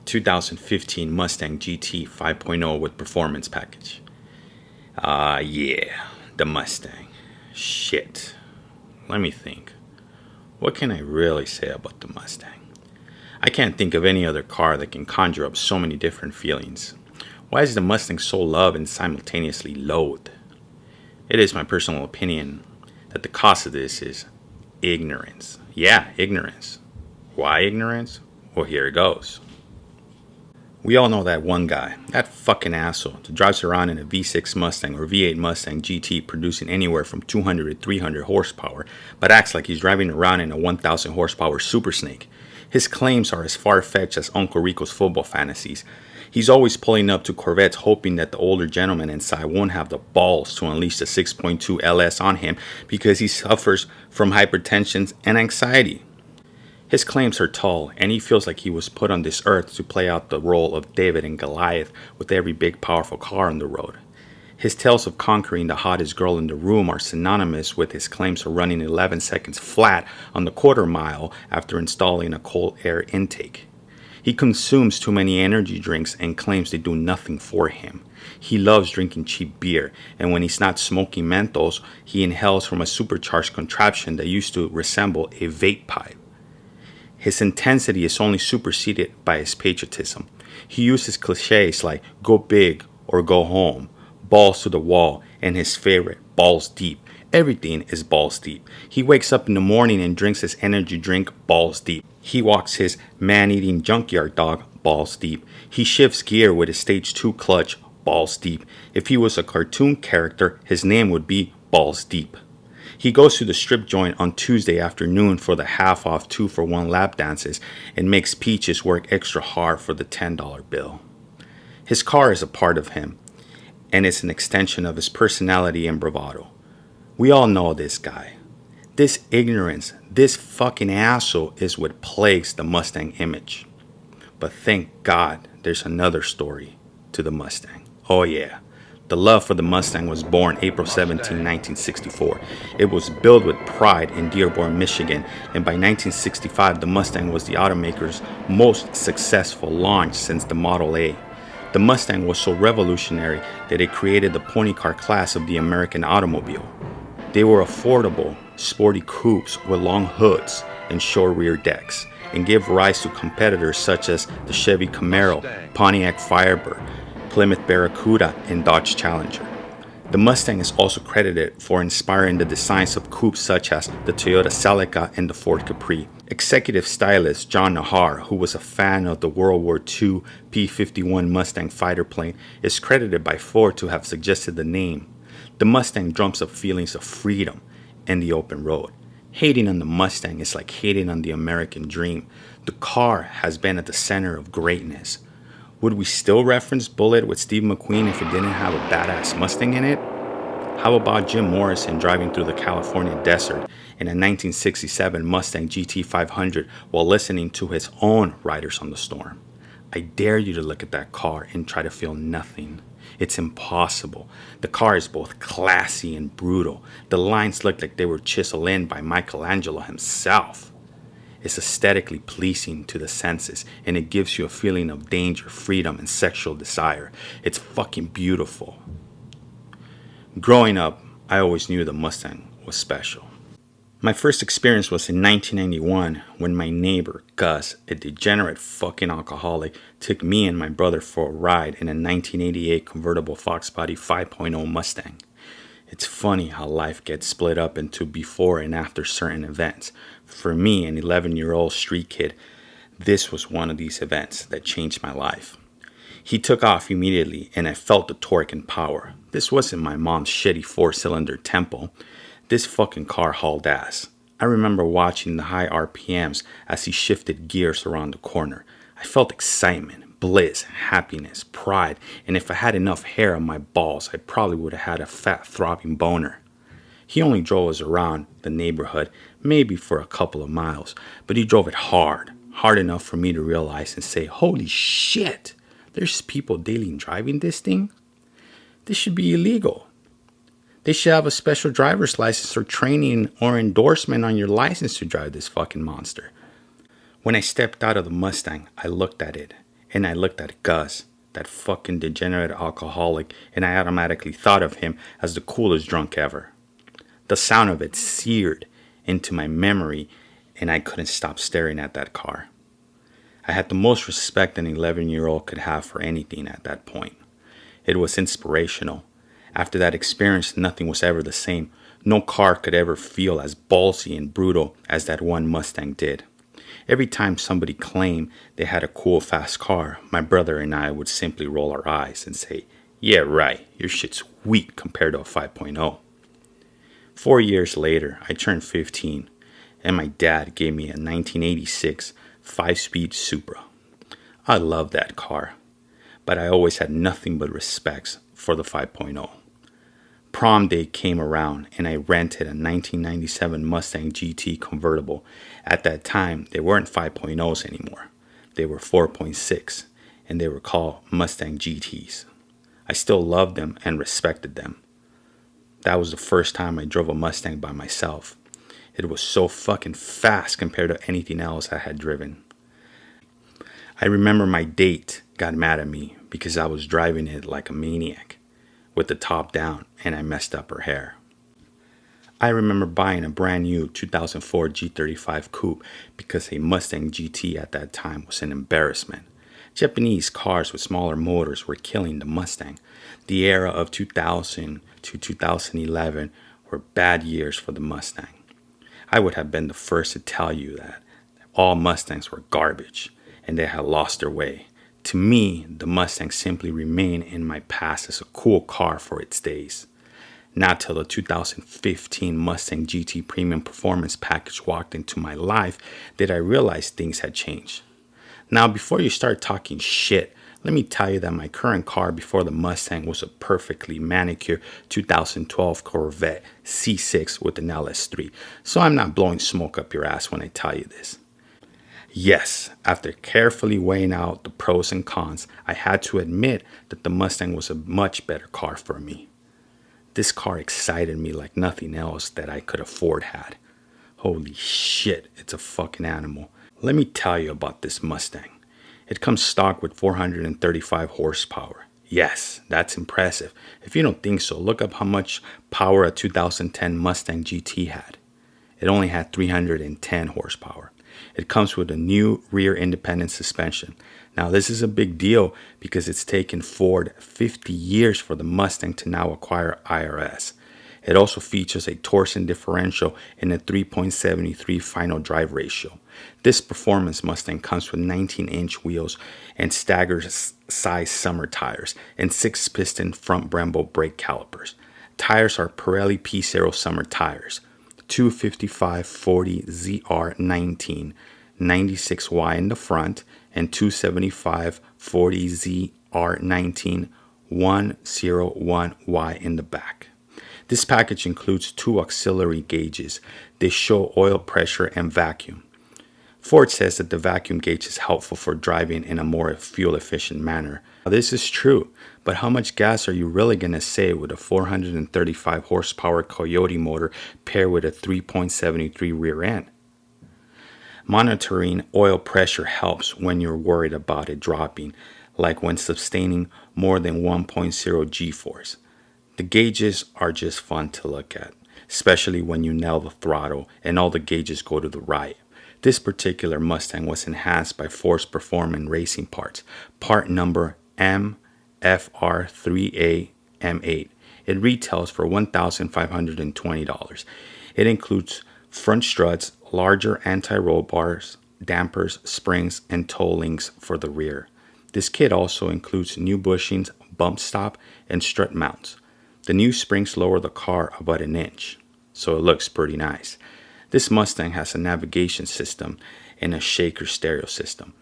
2015 Mustang Gt.5.0 with performance package. Yeah, the Mustang. Shit. Let me think. What can I really say about the Mustang? I can't think of any other car that can conjure up so many different feelings. Why is the Mustang so loved and simultaneously loathed? It is my personal opinion that the cause of this is ignorance. Yeah, ignorance. Why ignorance? Well, here it goes. We all know that one guy, that fucking asshole, that drives around in a V6 Mustang or V8 Mustang GT producing anywhere from 200 to 300 horsepower, but acts like he's driving around in a 1000 horsepower Super Snake. His claims are as far-fetched as Uncle Rico's football fantasies. He's always pulling up to Corvettes hoping that the older gentleman inside won't have the balls to unleash the 6.2 LS on him because he suffers from hypertension and anxiety. His claims are tall, and he feels like he was put on this earth to play out the role of David and Goliath with every big powerful car on the road. His tales of conquering the hottest girl in the room are synonymous with his claims of running 11 seconds flat on the quarter mile after installing a cold air intake. He consumes too many energy drinks and claims they do nothing for him. He loves drinking cheap beer, and when he's not smoking Mentos, he inhales from a supercharged contraption that used to resemble a vape pipe. His intensity is only superseded by his patriotism. He uses cliches like go big or go home, balls to the wall, and his favorite, balls deep. Everything is balls deep. He wakes up in the morning and drinks his energy drink balls deep. He walks his man-eating junkyard dog balls deep. He shifts gear with his stage 2 clutch balls deep. If he was a cartoon character, his name would be balls deep. He goes to the strip joint on Tuesday afternoon for the half-off 2-for-1 lap dances and makes Peaches work extra hard for the $10 bill. His car is a part of him, and it's an extension of his personality and bravado. We all know this guy. This ignorance, this fucking asshole is what plagues the Mustang image. But thank God there's another story to the Mustang. Oh yeah. The love for the Mustang was born April 17, 1964. It was built with pride in Dearborn, Michigan, and by 1965 the Mustang was the automaker's most successful launch since the Model A. The Mustang was so revolutionary that it created the pony car class of the American automobile. They were affordable, sporty coupes with long hoods and short rear decks, and gave rise to competitors such as the Chevy Camaro, Pontiac Firebird, Plymouth Barracuda, and Dodge Challenger. The Mustang is also credited for inspiring the designs of coupes such as the Toyota Celica and the Ford Capri. Executive stylist John Nahar, who was a fan of the World War II P-51 Mustang fighter plane, is credited by Ford to have suggested the name. The Mustang drums up feelings of freedom and the open road. Hating on the Mustang is like hating on the American dream. The car has been at the center of greatness. Would we still reference Bullitt with Steve McQueen if it didn't have a badass Mustang in it? How about Jim Morrison driving through the California desert in a 1967 Mustang GT500 while listening to his own Riders on the Storm? I dare you to look at that car and try to feel nothing. It's impossible. The car is both classy and brutal. The lines look like they were chiseled in by Michelangelo himself. It's aesthetically pleasing to the senses, and it gives you a feeling of danger, freedom, and sexual desire. It's fucking beautiful. Growing up, I always knew the Mustang was special. My first experience was in 1991 when my neighbor, Gus, a degenerate fucking alcoholic, took me and my brother for a ride in a 1988 convertible Fox Body 5.0 Mustang. It's funny how life gets split up into before and after certain events. For me, an 11-year-old street kid, this was one of these events that changed my life. He took off immediately, and I felt the torque and power. This wasn't my mom's shitty 4-cylinder Tempo. This fucking car hauled ass. I remember watching the high RPMs as he shifted gears around the corner. I felt excitement, bliss, happiness, pride, and if I had enough hair on my balls, I probably would have had a fat, throbbing boner. He only drove us around the neighborhood, maybe for a couple of miles, but he drove it hard enough for me to realize and say, holy shit, there's people daily driving this thing? This should be illegal. They should have a special driver's license or training or endorsement on your license to drive this fucking monster. When I stepped out of the Mustang, I looked at it, And I looked at Gus, that fucking degenerate alcoholic, and I automatically thought of him as the coolest drunk ever. The sound of it seared into my memory, and I couldn't stop staring at that car. I had the most respect an 11-year-old could have for anything at that point. It was inspirational. After that experience, nothing was ever the same. No car could ever feel as ballsy and brutal as that one Mustang did. Every time somebody claimed they had a cool, fast car, my brother and I would simply roll our eyes and say, "Yeah, right, your shit's weak compared to a 5.0. 4 years later, I turned 15, and my dad gave me a 1986 5-speed Supra. I loved that car, but I always had nothing but respects for the 5.0. Prom day came around, and I rented a 1997 Mustang GT convertible. At that time, they weren't 5.0s anymore. They were 4.6, and they were called Mustang GTs. I still loved them and respected them. That was the first time I drove a Mustang by myself. It was so fucking fast compared to anything else I had driven. I remember my date got mad at me because I was driving it like a maniac, with the top down, and I messed up her hair. I remember buying a brand new 2004 G35 coupe because a Mustang GT at that time was an embarrassment. Japanese cars with smaller motors were killing the Mustang. The era of 2000 to 2011 were bad years for the Mustang. I would have been the first to tell you that all Mustangs were garbage and they had lost their way. To me, the Mustang simply remained in my past as a cool car for its days. Not till the 2015 Mustang GT Premium Performance Package walked into my life did I realize things had changed. Now, before you start talking shit, let me tell you that my current car before the Mustang was a perfectly manicured 2012 Corvette C6 with an LS3, so I'm not blowing smoke up your ass when I tell you this. Yes, after carefully weighing out the pros and cons, I had to admit that the Mustang was a much better car for me. This car excited me like nothing else that I could afford had. Holy shit, it's a fucking animal. Let me tell you about this Mustang. It comes stock with 435 horsepower. Yes, that's impressive. If you don't think so, look up how much power a 2010 Mustang GT had. It only had 310 horsepower. It comes with a new rear independent suspension. Now, this is a big deal because it's taken Ford 50 years for the Mustang to now acquire IRS. It also features a torsion differential and a 3.73 final drive ratio. This performance Mustang comes with 19-inch wheels and staggered size summer tires and 6-piston front Brembo brake calipers. Tires are Pirelli P0 summer tires, 255/40 ZR19, 96Y in the front, and 275/40 ZR19, 101Y in the back. This package includes 2 auxiliary gauges. They show oil pressure and vacuum. Ford says that the vacuum gauge is helpful for driving in a more fuel-efficient manner. Now, this is true, but how much gas are you really going to save with a 435 horsepower Coyote motor paired with a 3.73 rear end? Monitoring oil pressure helps when you're worried about it dropping, like when sustaining more than 1.0 G-force. The gauges are just fun to look at, especially when you nail the throttle and all the gauges go to the right. This particular Mustang was enhanced by Ford's Performance Racing parts, part number MFR3A-M8. It retails for $1,520. It includes front struts, larger anti-roll bars, dampers, springs, and toe links for the rear. This kit also includes new bushings, bump stop, and strut mounts. The new springs lower the car about an inch, so it looks pretty nice. This Mustang has a navigation system and a shaker stereo system.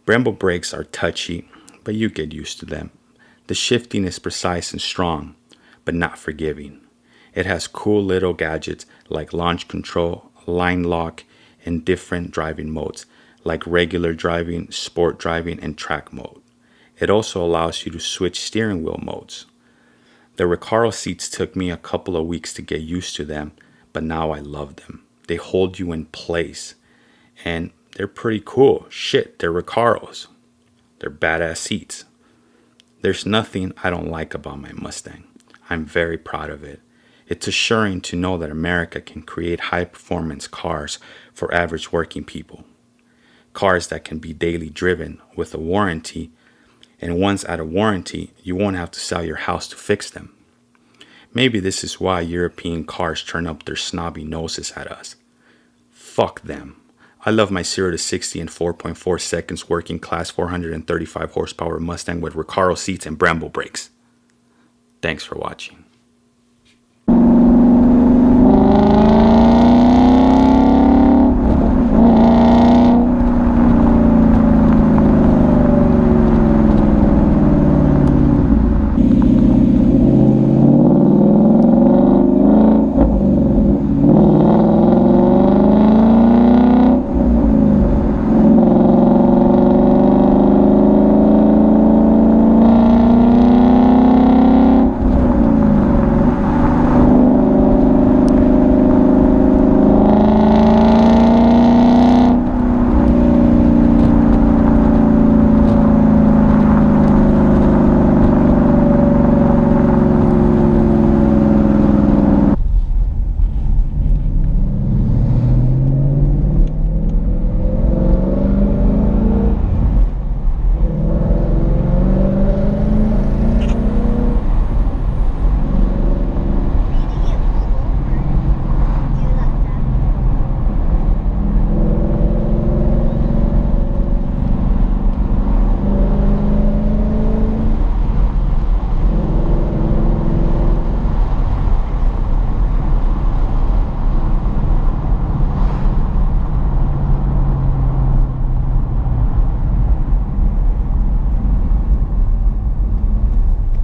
Brembo brakes are touchy, but you get used to them. The shifting is precise and strong, but not forgiving. It has cool little gadgets like launch control, line lock, and different driving modes like regular driving, sport driving, and track mode. It also allows you to switch steering wheel modes. The Recaro Seats took me a couple of weeks to get used to them, but now I love them. They hold you in place, and they're pretty cool. Shit, they're Recaros. They're badass seats. There's nothing I don't like about my Mustang. I'm very proud of it. It's assuring to know that America can create high-performance cars for average working people. Cars that can be daily driven with a warranty, and once out of warranty, you won't have to sell your house to fix them. Maybe this is why European cars turn up their snobby noses at us. Fuck them. I love my 0 to 60 in 4.4 seconds working class 435 horsepower Mustang with Recaro seats and Brembo brakes. Thanks for watching.